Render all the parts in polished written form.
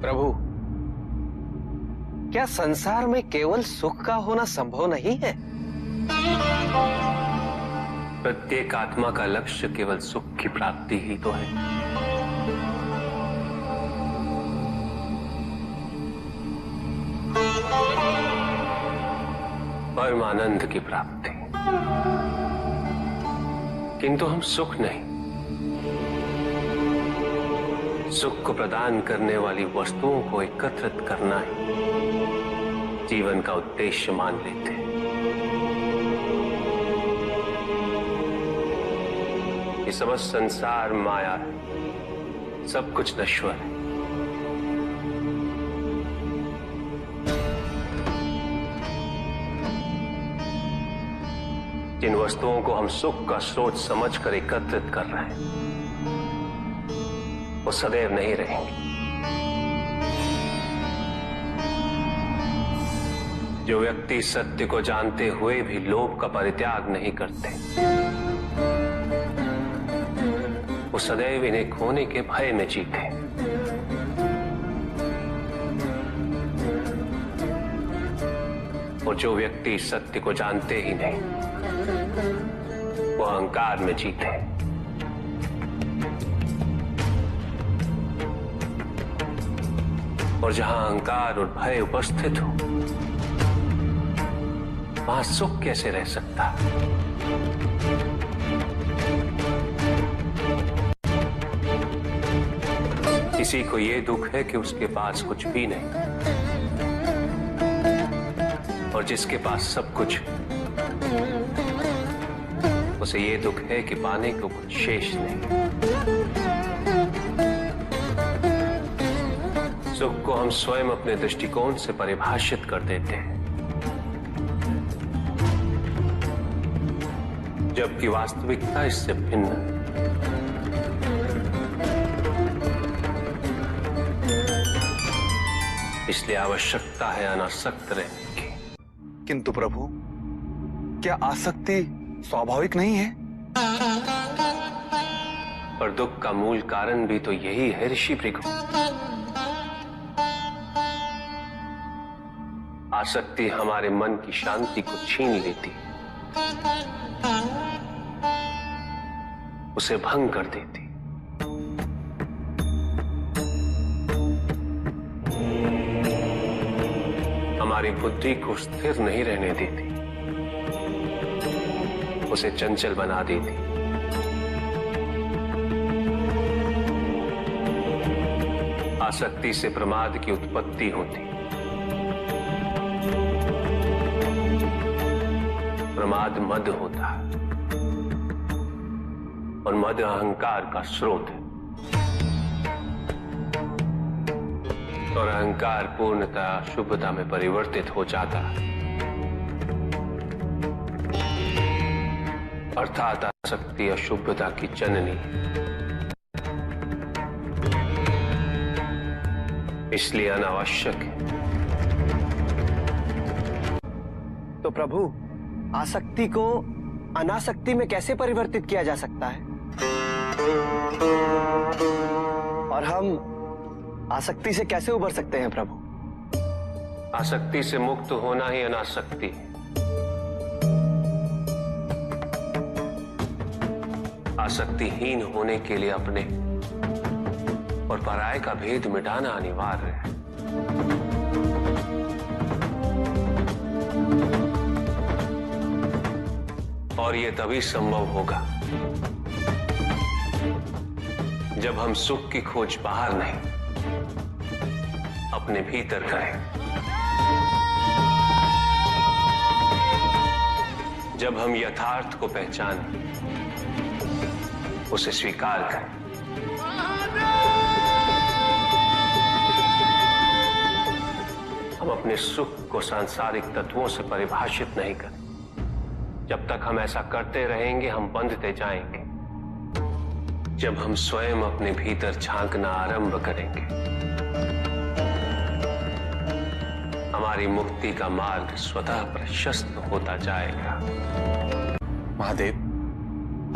प्रभु, क्या संसार में केवल सुख का होना संभव नहीं है? प्रत्येक आत्मा का लक्ष्य केवल सुख की प्राप्ति ही तो है। परमानंद की प्राप्ति। किंतु हम सुख नहीं, सुख को प्रदान करने वाली वस्तुओं को एकत्रित करना ही जीवन का उद्देश्य मान लेते हैं। ये समस्त संसार माया है, सब कुछ नश्वर है। जिन वस्तुओं को हम सुख का स्रोत समझकर एकत्रित कर रहे हैं वो सदैव नहीं रहेंगे। जो व्यक्ति सत्य को जानते हुए भी लोभ का परित्याग नहीं करते, वो सदैव इन्हें खोने के भय में जीते। और जो व्यक्ति सत्य को जानते ही नहीं, वो अहंकार में जीते। और जहां अहंकार और भय उपस्थित हो, वहां सुख कैसे रह सकता? किसी को यह दुख है कि उसके पास कुछ भी नहीं, और जिसके पास सब कुछ, उसे यह दुख है कि पाने को कुछ शेष नहीं। सुख को हम स्वयं अपने दृष्टिकोण से परिभाषित कर देते हैं, जबकि वास्तविकता इससे भिन्न है। इसलिए आवश्यकता है अनासक्त रहने की। किंतु प्रभु, क्या आसक्ति स्वाभाविक नहीं है? और दुख का मूल कारण भी तो यही है ऋषि भृगु। आसक्ति हमारे मन की शांति को छीन लेती, उसे भंग कर देती। हमारी बुद्धि को स्थिर नहीं रहने देती, उसे चंचल बना देती। आसक्ति से प्रमाद की उत्पत्ति होती। प्रमाद मद होता है, और मद अहंकार का स्रोत है। और अहंकार पूर्णतः शुभता में परिवर्तित हो जाता है, अर्थात आसक्ति अशुभता की जननी। इसलिए अनावश्यक है। तो प्रभु, आसक्ति को अनासक्ति में कैसे परिवर्तित किया जा सकता है? और हम आसक्ति से कैसे उबर सकते हैं प्रभु? आसक्ति से मुक्त होना ही अनासक्ति है। आसक्तिहीन होने के लिए अपने और पराये का भेद मिटाना अनिवार्य है। और यह तभी संभव होगा जब हम सुख की खोज बाहर नहीं, अपने भीतर करें। जब हम यथार्थ को पहचानें, उसे स्वीकार करें। हम अपने सुख को सांसारिक तत्वों से परिभाषित नहीं करें। जब तक हम ऐसा करते रहेंगे, हम बंधते जाएंगे। जब हम स्वयं अपने भीतर झांकना आरंभ करेंगे, हमारी मुक्ति का मार्ग स्वतः प्रशस्त होता जाएगा। महादेव,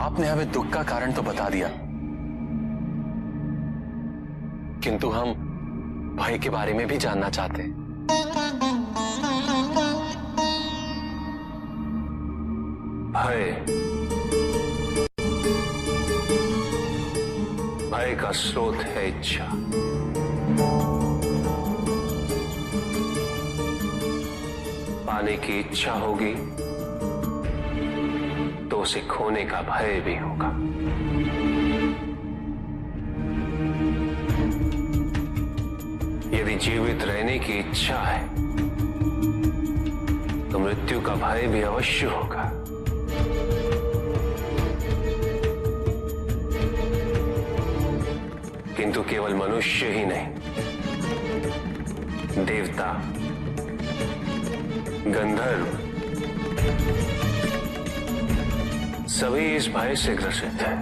आपने हमें दुख का कारण तो बता दिया, किंतु हम भय के बारे में भी जानना चाहते हैं। भय का स्रोत है इच्छा। पाने की इच्छा होगी तो उसे खोने का भय भी होगा। यदि जीवित रहने की इच्छा है तो मृत्यु का भय भी अवश्य होगा। किंतु केवल मनुष्य ही नहीं, देवता, गंधर्व सभी इस भय से ग्रसित हैं।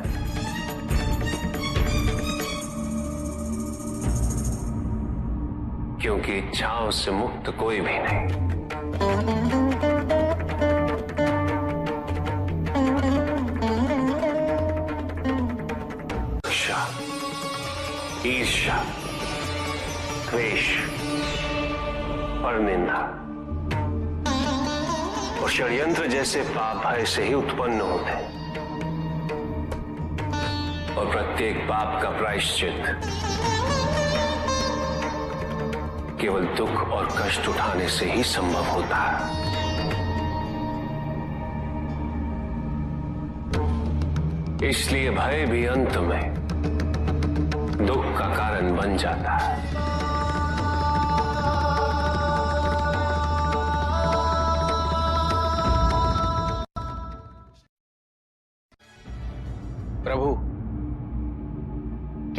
क्योंकि इच्छाओं से मुक्त कोई भी नहीं। ईर्ष्या, द्वेष, परनिंदा और षड्यंत्र जैसे पाप भय से ही उत्पन्न होते हैं। और प्रत्येक पाप का प्रायश्चित केवल दुख और कष्ट उठाने से ही संभव होता है। इसलिए भय भी अंत में दुख का कारण बन जाता है।